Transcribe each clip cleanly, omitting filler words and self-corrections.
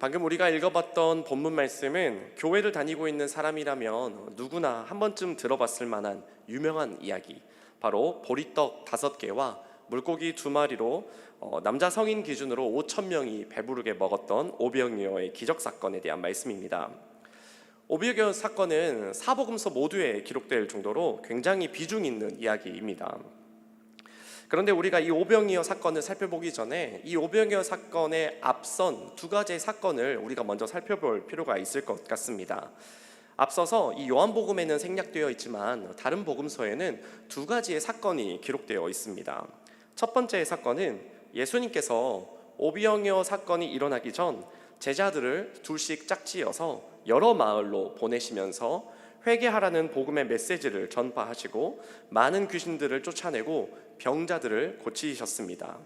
방금 우리가 읽어봤던 본문 말씀은 교회를 다니고 있는 사람이라면 누구나 한 번쯤 들어봤을 만한 유명한 이야기, 바로 보리떡 5개와 물고기 2마리로 남자 성인 기준으로 5,000명이 배부르게 먹었던 오병이어의 기적 사건에 대한 말씀입니다. 오병이어 사건은 사복음서 모두에 기록될 정도로 굉장히 비중 있는 이야기입니다. 그런데 우리가 이 오병이어 사건을 살펴보기 전에 이 오병이어 사건에 앞선 2가지의 사건을 우리가 먼저 살펴볼 필요가 있을 것 같습니다. 앞서서 이 요한복음에는 생략되어 있지만 다른 복음서에는 2가지의 사건이 기록되어 있습니다. 첫 번째 사건은 예수님께서 오병이어 사건이 일어나기 전 제자들을 2씩 짝지어서 여러 마을로 보내시면서 회개하라는 복음의 메시지를 전파하시고 많은 귀신들을 쫓아내고 병자들을 고치셨습니다.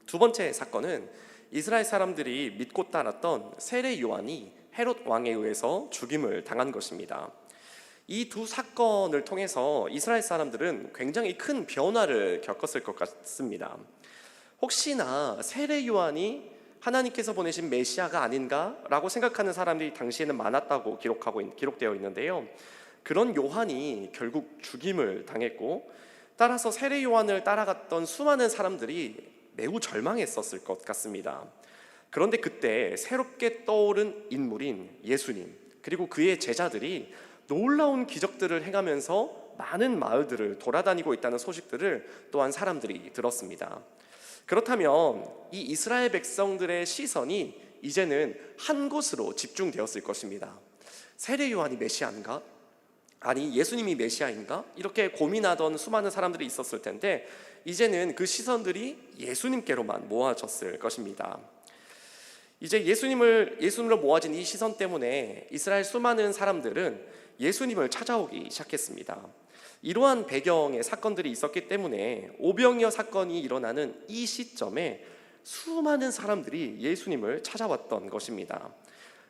두 번째 사건은 이스라엘 사람들이 믿고 따랐던 세례 요한이 헤롯 왕에 의해서 죽임을 당한 것입니다. 이 2 사건을 통해서 이스라엘 사람들은 굉장히 큰 변화를 겪었을 것 같습니다. 혹시나 세례 요한이 하나님께서 보내신 메시아가 아닌가라고 생각하는 사람들이 당시에는 많았다고 기록되어 있는데요, 그런 요한이 결국 죽임을 당했고, 따라서 세례 요한을 따라갔던 수많은 사람들이 매우 절망했었을 것 같습니다. 그런데 그때 새롭게 떠오른 인물인 예수님, 그리고 그의 제자들이 놀라운 기적들을 행하면서 많은 마을들을 돌아다니고 있다는 소식들을 또한 사람들이 들었습니다. 그렇다면 이 이스라엘 백성들의 시선이 이제는 한 곳으로 집중되었을 것입니다. 세례 요한이 메시아인가? 아니, 예수님이 메시아인가? 이렇게 고민하던 수많은 사람들이 있었을 텐데 이제는 그 시선들이 예수님께로만 모아졌을 것입니다. 이제 예수님으로 모아진 이 시선 때문에 이스라엘 수많은 사람들은 예수님을 찾아오기 시작했습니다. 이러한 배경의 사건들이 있었기 때문에 오병이어 사건이 일어나는 이 시점에 수많은 사람들이 예수님을 찾아왔던 것입니다.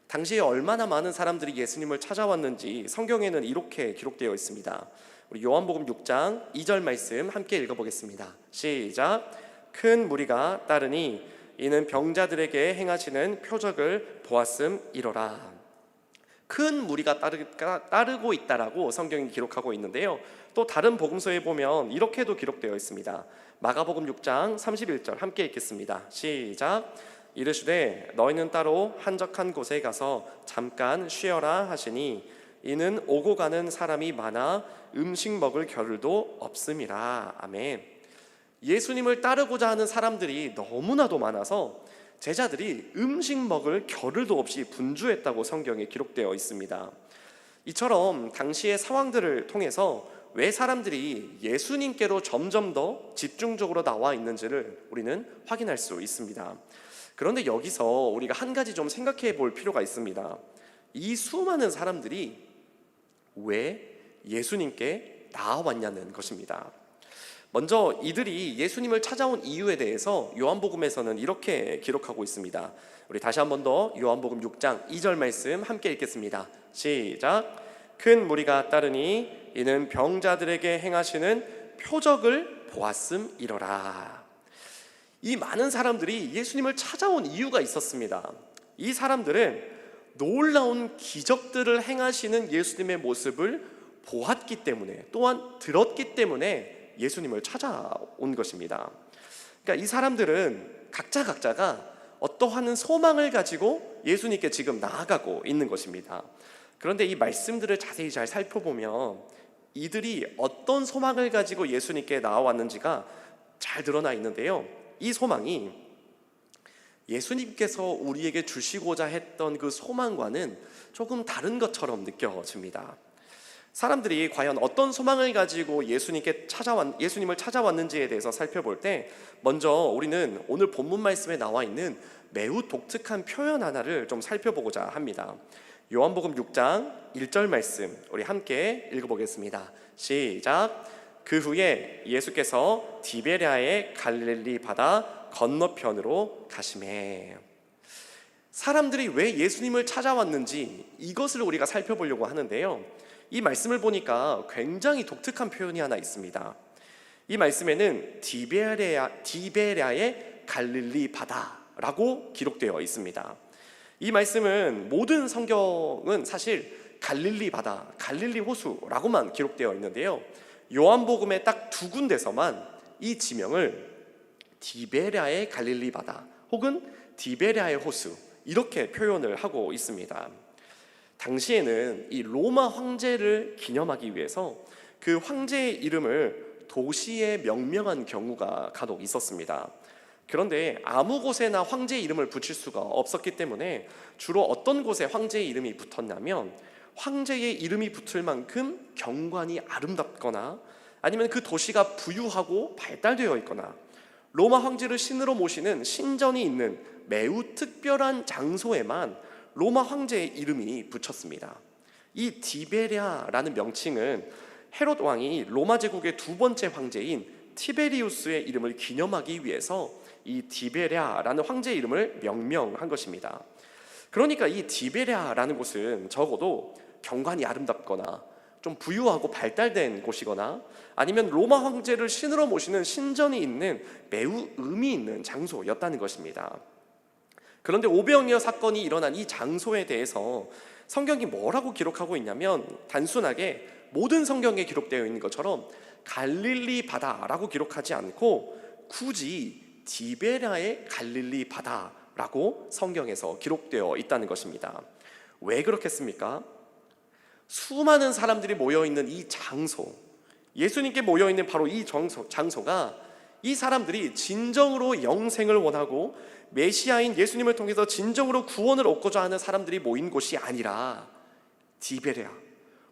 당시에 얼마나 많은 사람들이 예수님을 찾아왔는지 성경에는 이렇게 기록되어 있습니다. 우리 요한복음 6장 2절 말씀 함께 읽어보겠습니다. 시작. 큰 무리가 따르니 이는 병자들에게 행하시는 표적을 보았음이로라. 큰 무리가 따르고 있다라고 성경이 기록하고 있는데요, 또 다른 복음서에 보면 이렇게도 기록되어 있습니다. 마가복음 6장 31절 함께 읽겠습니다. 시작. 이르시되 너희는 따로 한적한 곳에 가서 잠깐 쉬어라 하시니 이는 오고 가는 사람이 많아 음식 먹을 겨를도 없음이라. 아멘. 예수님을 따르고자 하는 사람들이 너무나도 많아서 제자들이 음식 먹을 겨를도 없이 분주했다고 성경에 기록되어 있습니다. 이처럼 당시의 상황들을 통해서 왜 사람들이 예수님께로 점점 더 집중적으로 나와 있는지를 우리는 확인할 수 있습니다. 그런데 여기서 우리가 한 가지 좀 생각해 볼 필요가 있습니다. 이 수많은 사람들이 왜 예수님께 나아왔냐는 것입니다. 먼저 이들이 예수님을 찾아온 이유에 대해서 요한복음에서는 이렇게 기록하고 있습니다. 우리 다시 한 번 더 요한복음 6장 2절 말씀 함께 읽겠습니다. 시작. 큰 무리가 따르니 이는 병자들에게 행하시는 표적을 보았음이로라. 이 많은 사람들이 예수님을 찾아온 이유가 있었습니다. 이 사람들은 놀라운 기적들을 행하시는 예수님의 모습을 보았기 때문에, 또한 들었기 때문에 예수님을 찾아온 것입니다. 그러니까 이 사람들은 각자가 어떠한 소망을 가지고 예수님께 지금 나아가고 있는 것입니다. 그런데 이 말씀들을 자세히 잘 살펴보면 이들이 어떤 소망을 가지고 예수님께 나아왔는지가 잘 드러나 있는데요, 이 소망이 예수님께서 우리에게 주시고자 했던 그 소망과는 조금 다른 것처럼 느껴집니다. 사람들이 과연 어떤 소망을 가지고 예수님을 찾아왔는지에 대해서 살펴볼 때 먼저 우리는 오늘 본문 말씀에 나와 있는 매우 독특한 표현 하나를 좀 살펴보고자 합니다. 요한복음 6장 1절 말씀 우리 함께 읽어보겠습니다. 시작. 그 후에 예수께서 디베랴의 갈릴리 바다 건너편으로 가시매. 사람들이 왜 예수님을 찾아왔는지 이것을 우리가 살펴보려고 하는데요, 이 말씀을 보니까 굉장히 독특한 표현이 하나 있습니다. 이 말씀에는 디베랴의 갈릴리 바다라고 기록되어 있습니다. 이 말씀은 모든 성경은 사실 갈릴리 바다, 갈릴리 호수라고만 기록되어 있는데요, 요한복음의 딱 두 군데서만 이 지명을 디베랴의 갈릴리 바다 혹은 디베랴의 호수 이렇게 표현을 하고 있습니다. 당시에는 이 로마 황제를 기념하기 위해서 그 황제의 이름을 도시에 명명한 경우가 간혹 있었습니다. 그런데 아무 곳에나 황제의 이름을 붙일 수가 없었기 때문에 주로 어떤 곳에 황제의 이름이 붙었냐면, 황제의 이름이 붙을 만큼 경관이 아름답거나 아니면 그 도시가 부유하고 발달되어 있거나 로마 황제를 신으로 모시는 신전이 있는 매우 특별한 장소에만 로마 황제의 이름이 붙였습니다. 이 디베랴라는 명칭은 헤롯 왕이 로마 제국의 두 번째 황제인 티베리우스의 이름을 기념하기 위해서 이 디베랴라는 황제의 이름을 명명한 것입니다. 그러니까 이 디베랴라는 곳은 적어도 경관이 아름답거나 좀 부유하고 발달된 곳이거나 아니면 로마 황제를 신으로 모시는 신전이 있는 매우 의미 있는 장소였다는 것입니다. 그런데 오병이어 사건이 일어난 이 장소에 대해서 성경이 뭐라고 기록하고 있냐면, 단순하게 모든 성경에 기록되어 있는 것처럼 갈릴리 바다라고 기록하지 않고 굳이 디베랴의 갈릴리 바다라고 성경에서 기록되어 있다는 것입니다. 왜 그렇겠습니까? 수많은 사람들이 모여있는 이 장소, 예수님께 모여있는 바로 이 장소가 이 사람들이 진정으로 영생을 원하고 메시아인 예수님을 통해서 진정으로 구원을 얻고자 하는 사람들이 모인 곳이 아니라 디베랴,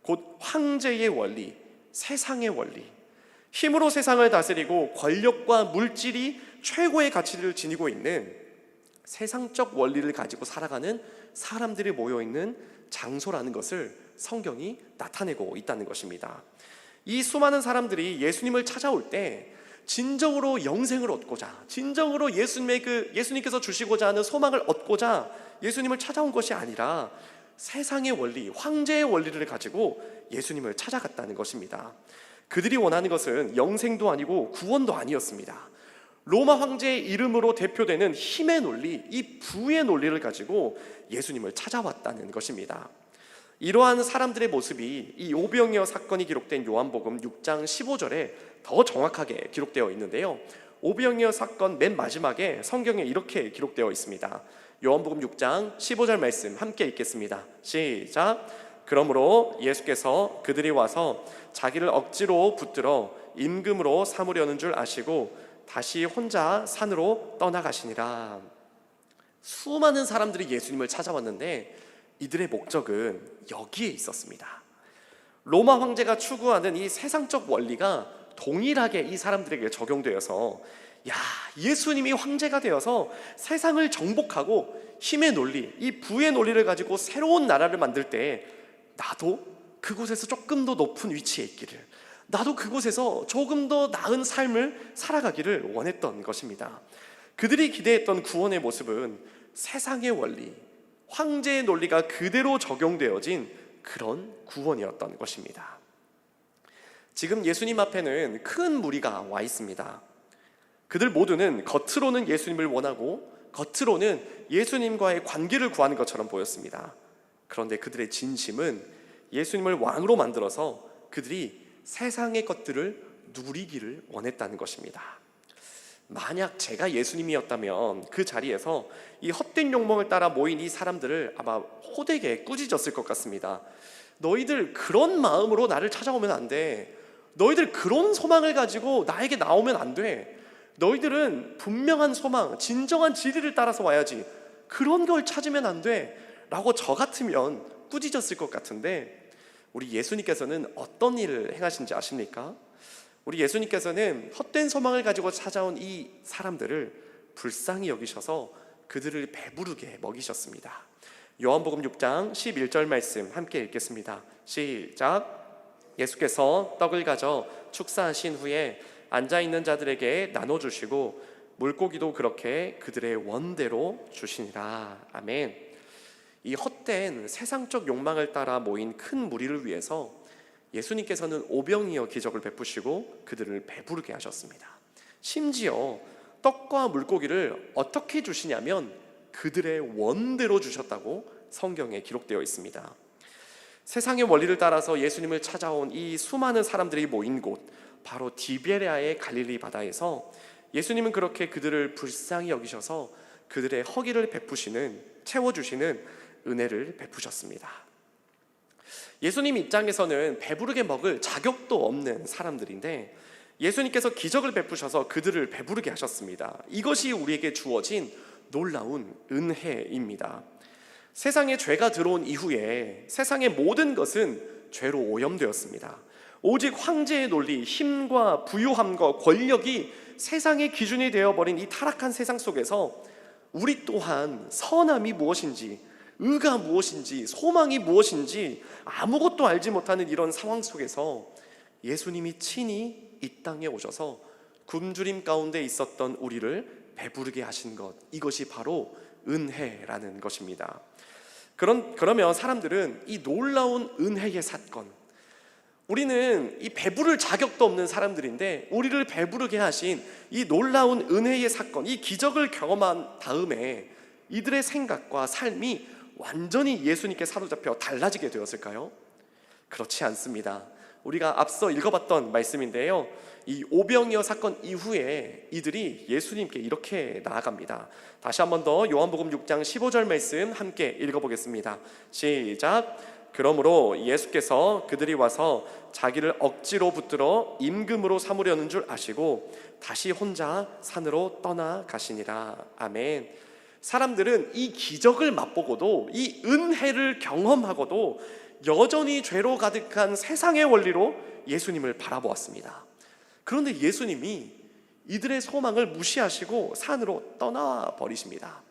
곧 황제의 원리, 세상의 원리, 힘으로 세상을 다스리고 권력과 물질이 최고의 가치를 지니고 있는 세상적 원리를 가지고 살아가는 사람들이 모여있는 장소라는 것을 성경이 나타내고 있다는 것입니다. 이 수많은 사람들이 예수님을 찾아올 때 진정으로 영생을 얻고자, 진정으로 예수님께서 주시고자 하는 소망을 얻고자 예수님을 찾아온 것이 아니라 세상의 원리, 황제의 원리를 가지고 예수님을 찾아갔다는 것입니다. 그들이 원하는 것은 영생도 아니고 구원도 아니었습니다. 로마 황제의 이름으로 대표되는 힘의 논리, 이 부의 논리를 가지고 예수님을 찾아왔다는 것입니다. 이러한 사람들의 모습이 이 오병이어 사건이 기록된 요한복음 6장 15절에 더 정확하게 기록되어 있는데요, 오병이어 사건 맨 마지막에 성경에 이렇게 기록되어 있습니다. 요한복음 6장 15절 말씀 함께 읽겠습니다. 시작. 그러므로 예수께서 그들이 와서 자기를 억지로 붙들어 임금으로 삼으려는 줄 아시고 다시 혼자 산으로 떠나가시니라. 수많은 사람들이 예수님을 찾아왔는데 이들의 목적은 여기에 있었습니다. 로마 황제가 추구하는 이 세상적 원리가 동일하게 이 사람들에게 적용되어서, 야, 예수님이 황제가 되어서 세상을 정복하고 힘의 논리, 이 부의 논리를 가지고 새로운 나라를 만들 때 나도 그곳에서 조금 더 높은 위치에 있기를, 나도 그곳에서 조금 더 나은 삶을 살아가기를 원했던 것입니다. 그들이 기대했던 구원의 모습은 세상의 원리, 황제의 논리가 그대로 적용되어진 그런 구원이었던 것입니다. 지금 예수님 앞에는 큰 무리가 와 있습니다. 그들 모두는 겉으로는 예수님을 원하고 겉으로는 예수님과의 관계를 구하는 것처럼 보였습니다. 그런데 그들의 진심은 예수님을 왕으로 만들어서 그들이 세상의 것들을 누리기를 원했다는 것입니다. 만약 제가 예수님이었다면 그 자리에서 이 헛된 욕망을 따라 모인 이 사람들을 아마 호되게 꾸짖었을 것 같습니다. 너희들 그런 마음으로 나를 찾아오면 안 돼. 너희들 그런 소망을 가지고 나에게 나오면 안 돼. 너희들은 분명한 소망, 진정한 진리를 따라서 와야지. 그런 걸 찾으면 안 돼 라고 저 같으면 꾸짖었을 것 같은데, 우리 예수님께서는 어떤 일을 행하신지 아십니까? 우리 예수님께서는 헛된 소망을 가지고 찾아온 이 사람들을 불쌍히 여기셔서 그들을 배부르게 먹이셨습니다. 요한복음 6장 11절 말씀 함께 읽겠습니다. 시작. 예수께서 떡을 가져 축사하신 후에 앉아있는 자들에게 나눠주시고 물고기도 그렇게 그들의 원대로 주시니라. 아멘. 이 헛된 세상적 욕망을 따라 모인 큰 무리를 위해서 예수님께서는 오병이어 기적을 베푸시고 그들을 배부르게 하셨습니다. 심지어 떡과 물고기를 어떻게 주시냐면 그들의 원대로 주셨다고 성경에 기록되어 있습니다. 세상의 원리를 따라서 예수님을 찾아온 이 수많은 사람들이 모인 곳, 바로 디베레아의 갈릴리 바다에서 예수님은 그렇게 그들을 불쌍히 여기셔서 그들의 허기를 베푸시는, 채워주시는 은혜를 베푸셨습니다. 예수님 입장에서는 배부르게 먹을 자격도 없는 사람들인데 예수님께서 기적을 베푸셔서 그들을 배부르게 하셨습니다. 이것이 우리에게 주어진 놀라운 은혜입니다. 세상에 죄가 들어온 이후에 세상의 모든 것은 죄로 오염되었습니다. 오직 황제의 논리, 힘과 부유함과 권력이 세상의 기준이 되어버린 이 타락한 세상 속에서 우리 또한 선함이 무엇인지, 의가 무엇인지, 소망이 무엇인지 아무것도 알지 못하는 이런 상황 속에서 예수님이 친히 이 땅에 오셔서 굶주림 가운데 있었던 우리를 배부르게 하신 것, 이것이 바로 은혜라는 것입니다. 그러면 사람들은 이 놀라운 은혜의 사건, 우리는 이 배부를 자격도 없는 사람들인데 우리를 배부르게 하신 이 놀라운 은혜의 사건, 이 기적을 경험한 다음에 이들의 생각과 삶이 완전히 예수님께 사로잡혀 달라지게 되었을까요? 그렇지 않습니다. 우리가 앞서 읽어봤던 말씀인데요, 이 오병이어 사건 이후에 이들이 예수님께 이렇게 나아갑니다. 다시 한 번 더 요한복음 6장 15절 말씀 함께 읽어보겠습니다. 시작. 그러므로 예수께서 그들이 와서 자기를 억지로 붙들어 임금으로 삼으려는 줄 아시고 다시 혼자 산으로 떠나가시니라. 아멘. 사람들은 이 기적을 맛보고도, 이 은혜를 경험하고도 여전히 죄로 가득한 세상의 원리로 예수님을 바라보았습니다. 그런데 예수님이 이들의 소망을 무시하시고 산으로 떠나버리십니다.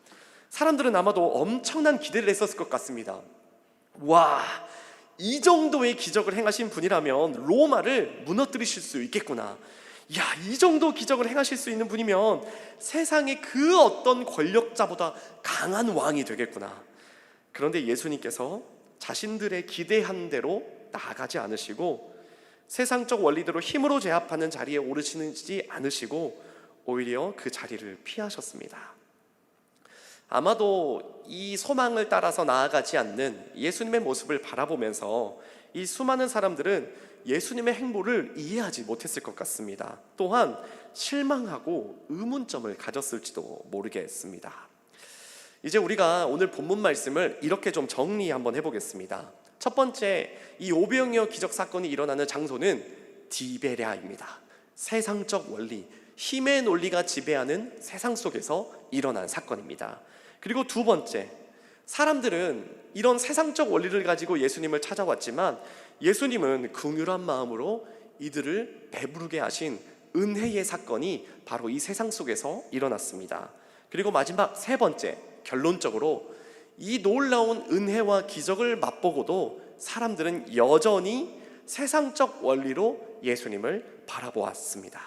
사람들은 아마도 엄청난 기대를 했었을 것 같습니다. 와, 이 정도의 기적을 행하신 분이라면 로마를 무너뜨리실 수 있겠구나. 야, 이 정도 기적을 행하실 수 있는 분이면 세상의 그 어떤 권력자보다 강한 왕이 되겠구나. 그런데 예수님께서 자신들의 기대한 대로 나아가지 않으시고 세상적 원리대로 힘으로 제압하는 자리에 오르시지 않으시고 오히려 그 자리를 피하셨습니다. 아마도 이 소망을 따라서 나아가지 않는 예수님의 모습을 바라보면서 이 수많은 사람들은 예수님의 행보를 이해하지 못했을 것 같습니다. 또한 실망하고 의문점을 가졌을지도 모르겠습니다. 이제 우리가 오늘 본문 말씀을 이렇게 좀 정리 한번 해보겠습니다. 첫 번째, 이 오병이어 기적 사건이 일어나는 장소는 디베랴입니다. 세상적 원리, 힘의 논리가 지배하는 세상 속에서 일어난 사건입니다. 그리고 두 번째, 사람들은 이런 세상적 원리를 가지고 예수님을 찾아왔지만 예수님은 긍휼한 마음으로 이들을 배부르게 하신 은혜의 사건이 바로 이 세상 속에서 일어났습니다. 그리고 마지막 세 번째, 결론적으로 이 놀라운 은혜와 기적을 맛보고도 사람들은 여전히 세상적 원리로 예수님을 바라보았습니다.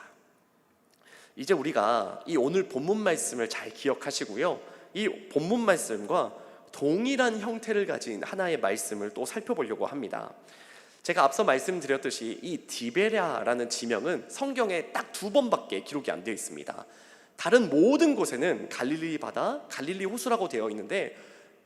이제 우리가 이 오늘 본문 말씀을 잘 기억하시고요, 이 본문 말씀과 동일한 형태를 가진 하나의 말씀을 또 살펴보려고 합니다. 제가 앞서 말씀드렸듯이 이 디베랴라는 지명은 성경에 딱 2번밖에 기록이 안 되어 있습니다. 다른 모든 곳에는 갈릴리 바다, 갈릴리 호수라고 되어 있는데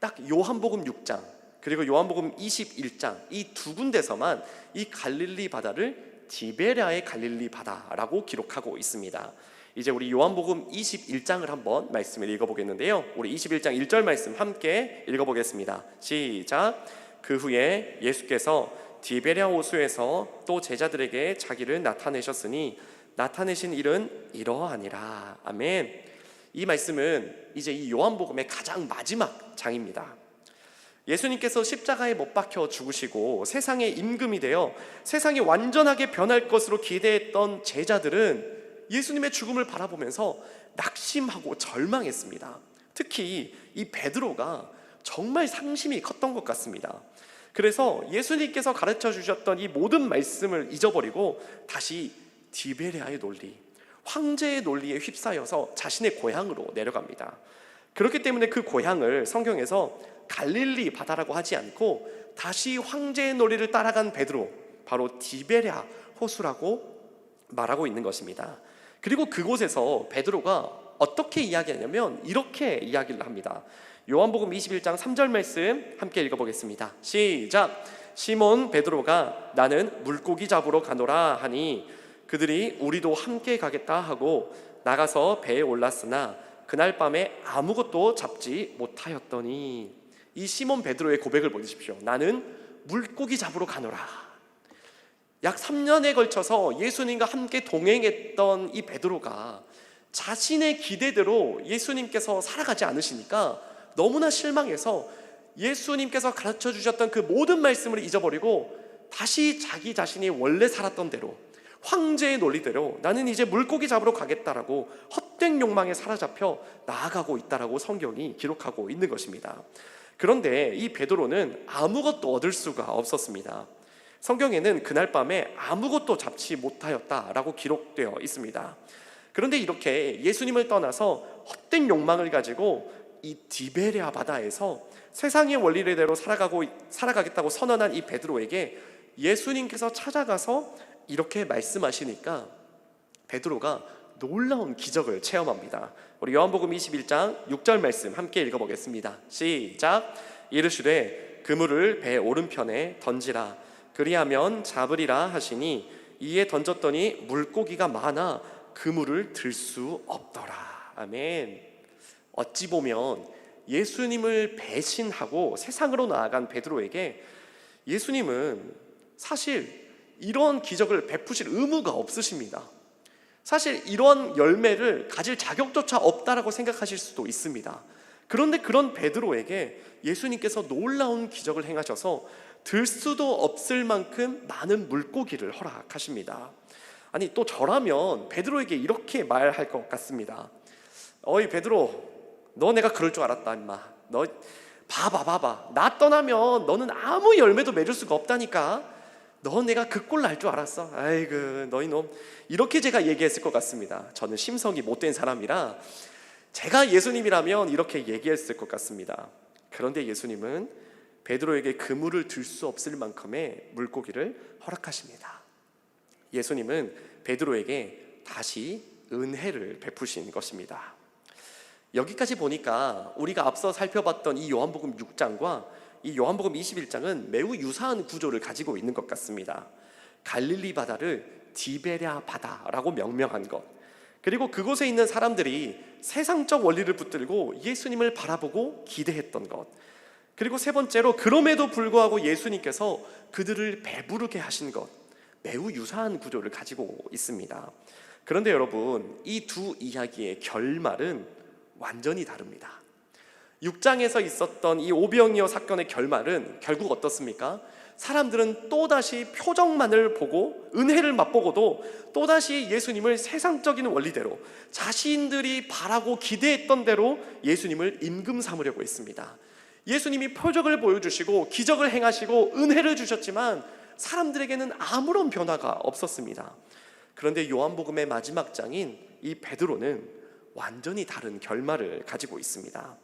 딱 요한복음 6장 그리고 요한복음 21장 이 두 군데서만 이 갈릴리 바다를 디베랴의 갈릴리 바다라고 기록하고 있습니다. 이제 우리 요한복음 21장을 한번 말씀을 읽어보겠는데요, 우리 21장 1절 말씀 함께 읽어보겠습니다. 시작. 그 후에 예수께서 디베랴 호수에서 또 제자들에게 자기를 나타내셨으니 나타내신 일은 이러하니라. 아멘. 이 말씀은 이제 이 요한복음의 가장 마지막 장입니다. 예수님께서 십자가에 못 박혀 죽으시고 세상의 임금이 되어 세상이 완전하게 변할 것으로 기대했던 제자들은 예수님의 죽음을 바라보면서 낙심하고 절망했습니다. 특히 이 베드로가 정말 상심이 컸던 것 같습니다. 그래서 예수님께서 가르쳐 주셨던 이 모든 말씀을 잊어버리고 다시 디베랴의 논리, 황제의 논리에 휩싸여서 자신의 고향으로 내려갑니다. 그렇기 때문에 그 고향을 성경에서 갈릴리 바다라고 하지 않고 다시 황제의 논리를 따라간 베드로, 바로 디베랴 호수라고 말하고 있는 것입니다. 그리고 그곳에서 베드로가 어떻게 이야기하냐면 이렇게 이야기를 합니다. 요한복음 21장 3절 말씀 함께 읽어보겠습니다. 시작. 시몬 베드로가 나는 물고기 잡으러 가노라 하니 그들이 우리도 함께 가겠다 하고 나가서 배에 올랐으나 그날 밤에 아무것도 잡지 못하였더니, 이 시몬 베드로의 고백을 보십시오. 나는 물고기 잡으러 가노라. 약 3년에 걸쳐서 예수님과 함께 동행했던 이 베드로가 자신의 기대대로 예수님께서 살아가지 않으시니까 너무나 실망해서 예수님께서 가르쳐 주셨던 그 모든 말씀을 잊어버리고 다시 자기 자신이 원래 살았던 대로, 황제의 논리대로 나는 이제 물고기 잡으러 가겠다라고 헛된 욕망에 사로잡혀 나아가고 있다라고 성경이 기록하고 있는 것입니다. 그런데 이 베드로는 아무것도 얻을 수가 없었습니다. 성경에는 그날 밤에 아무것도 잡지 못하였다라고 기록되어 있습니다. 그런데 이렇게 예수님을 떠나서 헛된 욕망을 가지고 이 디베랴 바다에서 세상의 원리대로 살아가겠다고 선언한 이 베드로에게 예수님께서 찾아가서 이렇게 말씀하시니까 베드로가 놀라운 기적을 체험합니다. 우리 요한복음 21장 6절 말씀 함께 읽어보겠습니다. 시작. 이르시되 그물을 배 오른편에 던지라. 그리하면 잡으리라 하시니 이에 던졌더니 물고기가 많아 그물을 들 수 없더라. 아멘. 어찌 보면 예수님을 배신하고 세상으로 나아간 베드로에게 예수님은 사실 이런 기적을 베푸실 의무가 없으십니다. 사실 이런 열매를 가질 자격조차 없다라고 생각하실 수도 있습니다. 그런데 그런 베드로에게 예수님께서 놀라운 기적을 행하셔서 들 수도 없을 만큼 많은 물고기를 허락하십니다. 아니, 또 저라면 베드로에게 이렇게 말할 것 같습니다. 어이 베드로, 너 내가 그럴 줄 알았다 임마. 너 봐봐 나 떠나면 너는 아무 열매도 맺을 수가 없다니까. 너 내가 그 꼴 날 줄 알았어. 아이고 너희 놈. 이렇게 제가 얘기했을 것 같습니다. 저는 심성이 못된 사람이라 제가 예수님이라면 이렇게 얘기했을 것 같습니다. 그런데 예수님은 베드로에게 그물을 들 수 없을 만큼의 물고기를 허락하십니다. 예수님은 베드로에게 다시 은혜를 베푸신 것입니다. 여기까지 보니까 우리가 앞서 살펴봤던 이 요한복음 6장과 이 요한복음 21장은 매우 유사한 구조를 가지고 있는 것 같습니다. 갈릴리 바다를 디베랴 바다라고 명명한 것, 그리고 그곳에 있는 사람들이 세상적 원리를 붙들고 예수님을 바라보고 기대했던 것, 그리고 세 번째로 그럼에도 불구하고 예수님께서 그들을 배부르게 하신 것, 매우 유사한 구조를 가지고 있습니다. 그런데 여러분, 이 두 이야기의 결말은 완전히 다릅니다. 6장에서 있었던 이 오병이어 사건의 결말은 결국 어떻습니까? 사람들은 또다시 표적만을 보고 은혜를 맛보고도 또다시 예수님을 세상적인 원리대로 자신들이 바라고 기대했던 대로 예수님을 임금 삼으려고 했습니다. 예수님이 표적을 보여주시고 기적을 행하시고 은혜를 주셨지만 사람들에게는 아무런 변화가 없었습니다. 그런데 요한복음의 마지막 장인 이 베드로는 완전히 다른 결말을 가지고 있습니다.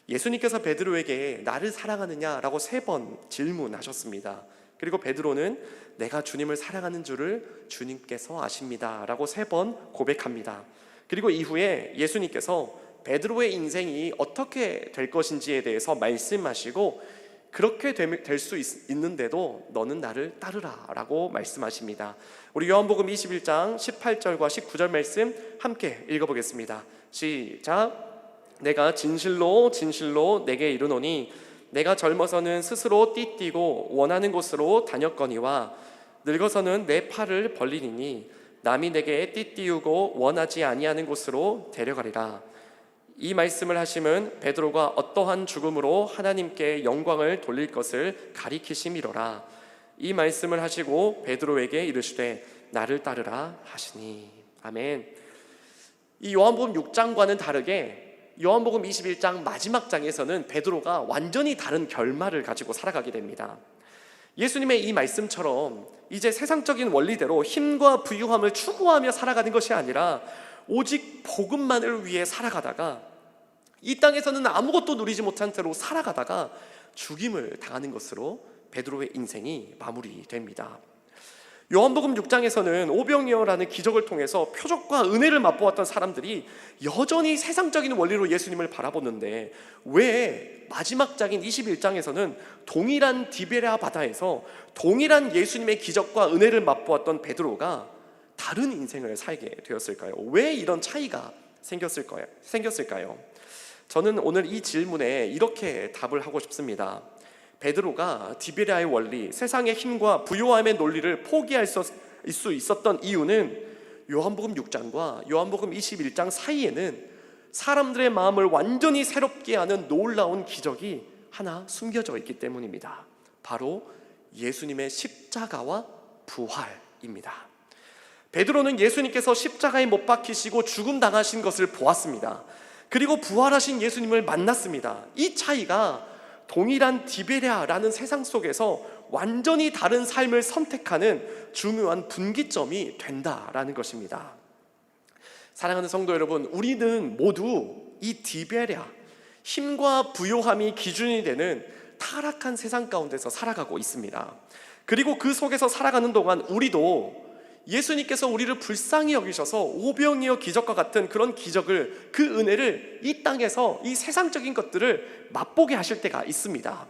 예수님께서 베드로에게 나를 사랑하느냐라고 3번 질문하셨습니다. 그리고 베드로는 내가 주님을 사랑하는 줄을 주님께서 아십니다 라고 3번 고백합니다. 그리고 이후에 예수님께서 베드로의 인생이 어떻게 될 것인지에 대해서 말씀하시고 그렇게 될 수 있는데도 너는 나를 따르라 라고 말씀하십니다. 우리 요한복음 21장 18절과 19절 말씀 함께 읽어보겠습니다. 시작. 내가 진실로 진실로 내게 이르노니 내가 젊어서는 스스로 띠뛰고 원하는 곳으로 다녔거니와 늙어서는 내 팔을 벌리니 남이 내게 띠띠우고 원하지 아니하는 곳으로 데려가리라. 이 말씀을 하심은 베드로가 어떠한 죽음으로 하나님께 영광을 돌릴 것을 가리키심이로라. 이 말씀을 하시고 베드로에게 이르시되 나를 따르라 하시니. 아멘. 이 요한복음 6장과는 다르게 요한복음 21장 마지막 장에서는 베드로가 완전히 다른 결말을 가지고 살아가게 됩니다. 예수님의 이 말씀처럼 이제 세상적인 원리대로 힘과 부유함을 추구하며 살아가는 것이 아니라 오직 복음만을 위해 살아가다가 이 땅에서는 아무것도 누리지 못한 채로 살아가다가 죽임을 당하는 것으로 베드로의 인생이 마무리됩니다. 요한복음 6장에서는 오병이어라는 기적을 통해서 표적과 은혜를 맛보았던 사람들이 여전히 세상적인 원리로 예수님을 바라보는데, 왜 마지막 장인 21장에서는 동일한 디베랴 바다에서 동일한 예수님의 기적과 은혜를 맛보았던 베드로가 다른 인생을 살게 되었을까요? 왜 이런 차이가 생겼을까요? 저는 오늘 이 질문에 이렇게 답을 하고 싶습니다. 베드로가 디베랴의 원리, 세상의 힘과 부요함의 논리를 포기할 수 있었던 이유는 요한복음 6장과 요한복음 21장 사이에는 사람들의 마음을 완전히 새롭게 하는 놀라운 기적이 하나 숨겨져 있기 때문입니다. 바로 예수님의 십자가와 부활입니다. 베드로는 예수님께서 십자가에 못 박히시고 죽음 당하신 것을 보았습니다. 그리고 부활하신 예수님을 만났습니다. 이 차이가 동일한 디베랴라는 세상 속에서 완전히 다른 삶을 선택하는 중요한 분기점이 된다라는 것입니다. 사랑하는 성도 여러분, 우리는 모두 이 디베랴, 힘과 부요함이 기준이 되는 타락한 세상 가운데서 살아가고 있습니다. 그리고 그 속에서 살아가는 동안 우리도 예수님께서 우리를 불쌍히 여기셔서 오병이어 기적과 같은 그런 기적을, 그 은혜를 이 땅에서 이 세상적인 것들을 맛보게 하실 때가 있습니다.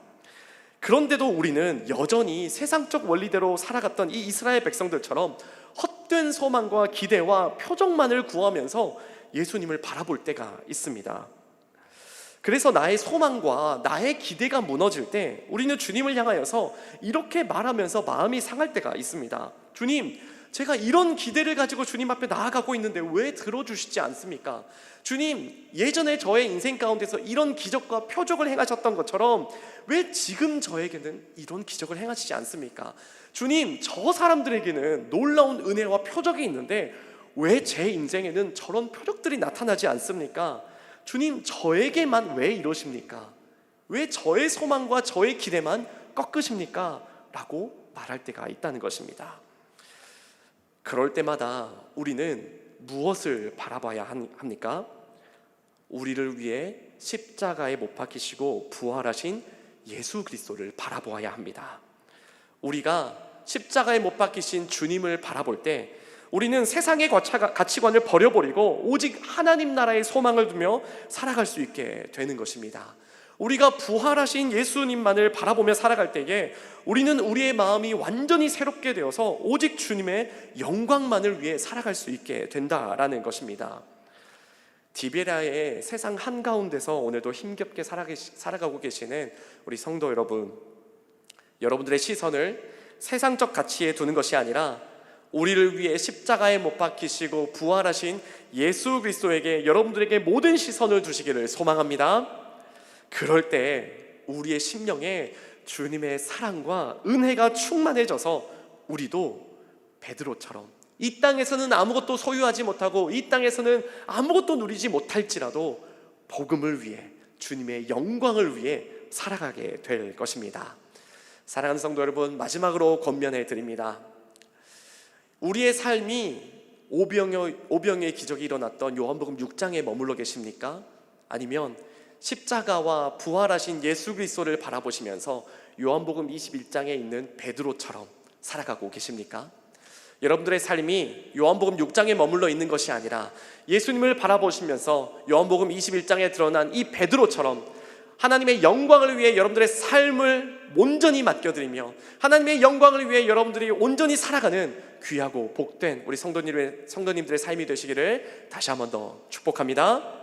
그런데도 우리는 여전히 세상적 원리대로 살아갔던 이 이스라엘 백성들처럼 헛된 소망과 기대와 표적만을 구하면서 예수님을 바라볼 때가 있습니다. 그래서 나의 소망과 나의 기대가 무너질 때 우리는 주님을 향하여서 이렇게 말하면서 마음이 상할 때가 있습니다. 주님, 제가 이런 기대를 가지고 주님 앞에 나아가고 있는데 왜 들어주시지 않습니까? 주님, 예전에 저의 인생 가운데서 이런 기적과 표적을 행하셨던 것처럼 왜 지금 저에게는 이런 기적을 행하시지 않습니까? 주님, 저 사람들에게는 놀라운 은혜와 표적이 있는데 왜 제 인생에는 저런 표적들이 나타나지 않습니까? 주님, 저에게만 왜 이러십니까? 왜 저의 소망과 저의 기대만 꺾으십니까? 라고 말할 때가 있다는 것입니다. 그럴 때마다 우리는 무엇을 바라봐야 합니까? 우리를 위해 십자가에 못 박히시고 부활하신 예수 그리스도를 바라보아야 합니다. 우리가 십자가에 못 박히신 주님을 바라볼 때 우리는 세상의 가치관을 버려버리고 오직 하나님 나라의 소망을 두며 살아갈 수 있게 되는 것입니다. 우리가 부활하신 예수님만을 바라보며 살아갈 때에 우리는 우리의 마음이 완전히 새롭게 되어서 오직 주님의 영광만을 위해 살아갈 수 있게 된다라는 것입니다. 디베랴의 세상 한가운데서 오늘도 힘겹게 살아가고 계시는 우리 성도 여러분, 여러분들의 시선을 세상적 가치에 두는 것이 아니라 우리를 위해 십자가에 못 박히시고 부활하신 예수 그리스도에게 여러분들에게 모든 시선을 두시기를 소망합니다. 그럴 때 우리의 심령에 주님의 사랑과 은혜가 충만해져서 우리도 베드로처럼 이 땅에서는 아무것도 소유하지 못하고 이 땅에서는 아무것도 누리지 못할지라도 복음을 위해, 주님의 영광을 위해 살아가게 될 것입니다. 사랑하는 성도 여러분, 마지막으로 권면해 드립니다. 우리의 삶이 오병의 기적이 일어났던 요한복음 6장에 머물러 계십니까? 아니면 십자가와 부활하신 예수 그리스도를 바라보시면서 요한복음 21장에 있는 베드로처럼 살아가고 계십니까? 여러분들의 삶이 요한복음 6장에 머물러 있는 것이 아니라 예수님을 바라보시면서 요한복음 21장에 드러난 이 베드로처럼 하나님의 영광을 위해 여러분들의 삶을 온전히 맡겨드리며 하나님의 영광을 위해 여러분들이 온전히 살아가는 귀하고 복된 우리 성도님들의 삶이 되시기를 다시 한 번 더 축복합니다.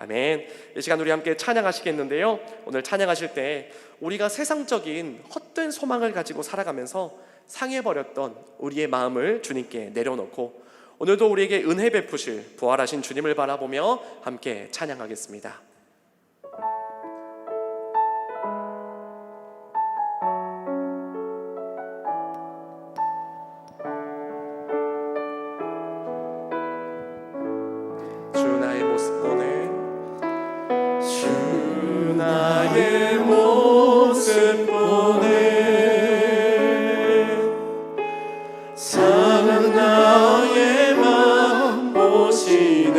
아멘. 이 시간 우리 함께 찬양하시겠는데요, 오늘 찬양하실 때 우리가 세상적인 헛된 소망을 가지고 살아가면서 상해버렸던 우리의 마음을 주님께 내려놓고 오늘도 우리에게 은혜 베푸실 부활하신 주님을 바라보며 함께 찬양하겠습니다. 주 나의 모습 보네, 주 나의 모습 보네, 사랑 나의 마음 보시네,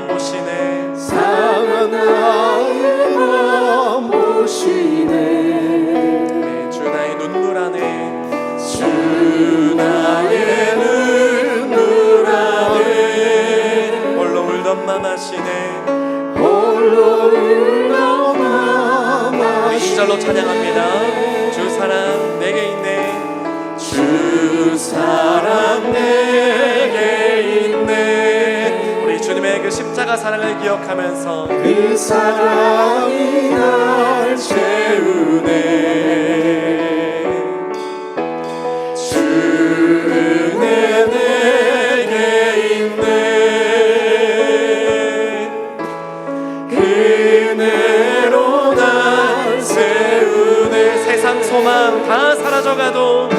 맘 보시네. 상한 나의 맘 보시네. 네, 주 나의 눈물 안에 주 나의 눈물 안에 홀로 울던 맘 아시네. 홀로 울던 맘 우리 2절로 찬양합니다. 주 사랑 내게 있네. 주 사랑 내게 있네. 우리 주님의 그 십자가 사랑을 기억하면서 그 사랑이 날 채우네. 주 은혜 내게 있네. 그 은혜로 날 세우네. 세상 소망 다 사라져가도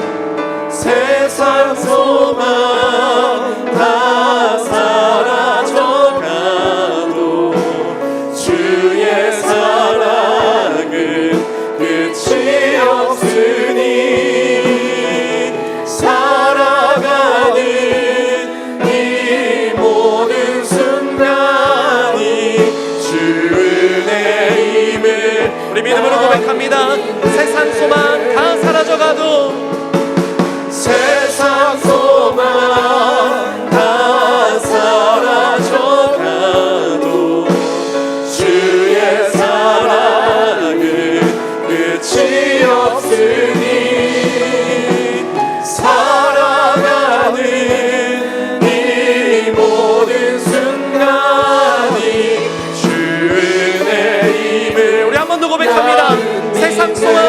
세상 소망 다 사라져가도 주의 사랑은 끝이 없으니 살아가는 이 모든 순간이 주 은혜임을 우리 믿음으로 고백합니다. 세상 소망 다 사라져가도 세상 소망 다 사라져가도 주의 사랑은 끝이 없으니 살아가는 이 모든 순간이 주 은혜임을 우리 한 번 더 고백합니다. 세상 소망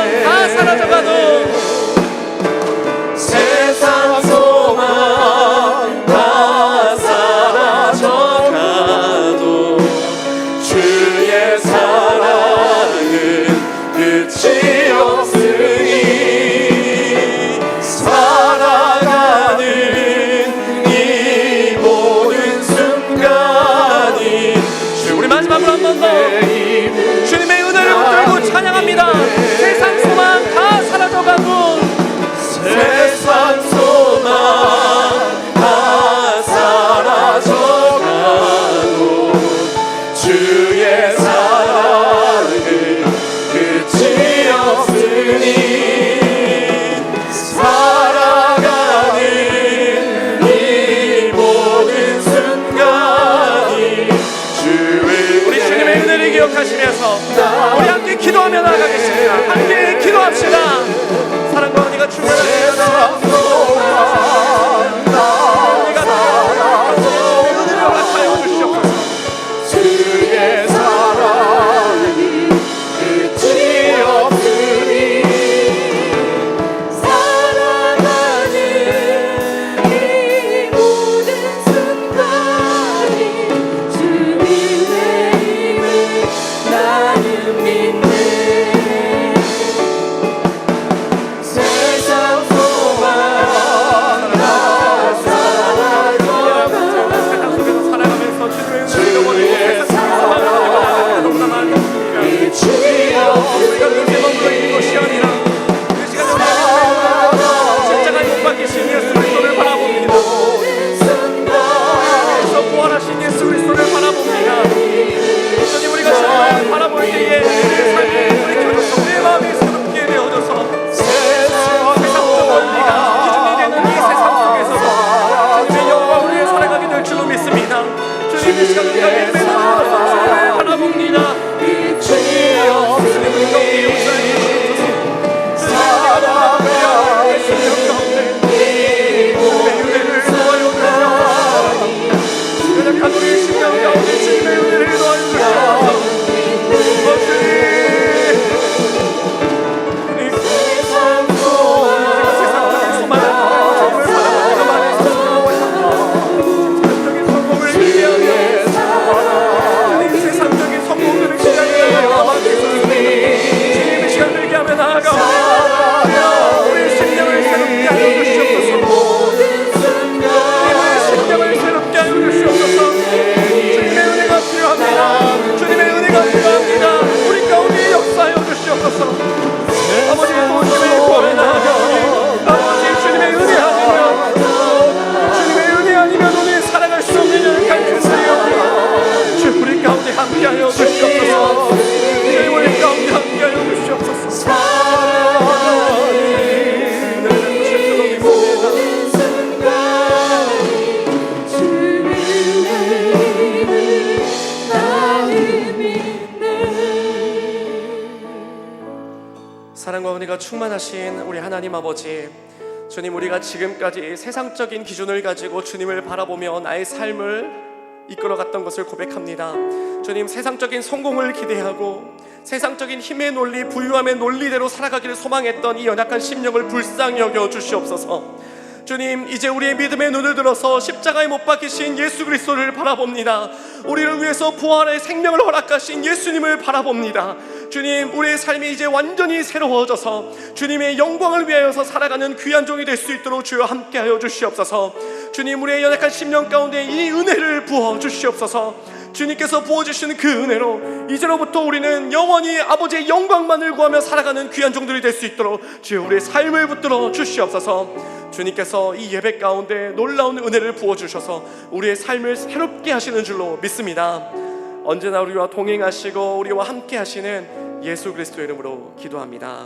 충만하신 우리 하나님 아버지, 주님, 우리가 지금까지 세상적인 기준을 가지고 주님을 바라보며 나의 삶을 이끌어갔던 것을 고백합니다. 주님, 세상적인 성공을 기대하고 세상적인 힘의 논리, 부유함의 논리대로 살아가기를 소망했던 이 연약한 심령을 불쌍히 여겨 주시옵소서. 주님, 이제 우리의 믿음의 눈을 들어서 십자가에 못 박히신 예수 그리스도를 바라봅니다. 우리를 위해서 부활의 생명을 허락하신 예수님을 바라봅니다. 주님, 우리의 삶이 이제 완전히 새로워져서 주님의 영광을 위하여서 살아가는 귀한 종이 될 수 있도록 주여 함께하여 주시옵소서. 주님, 우리의 연약한 심령 가운데 이 은혜를 부어 주시옵소서. 주님께서 부어주시는 그 은혜로 이제로부터 우리는 영원히 아버지의 영광만을 구하며 살아가는 귀한 종들이 될 수 있도록 주여 우리의 삶을 붙들어 주시옵소서. 주님께서 이 예배 가운데 놀라운 은혜를 부어주셔서 우리의 삶을 새롭게 하시는 줄로 믿습니다. 언제나 우리와 동행하시고 우리와 함께 하시는 예수 그리스도의 이름으로 기도합니다.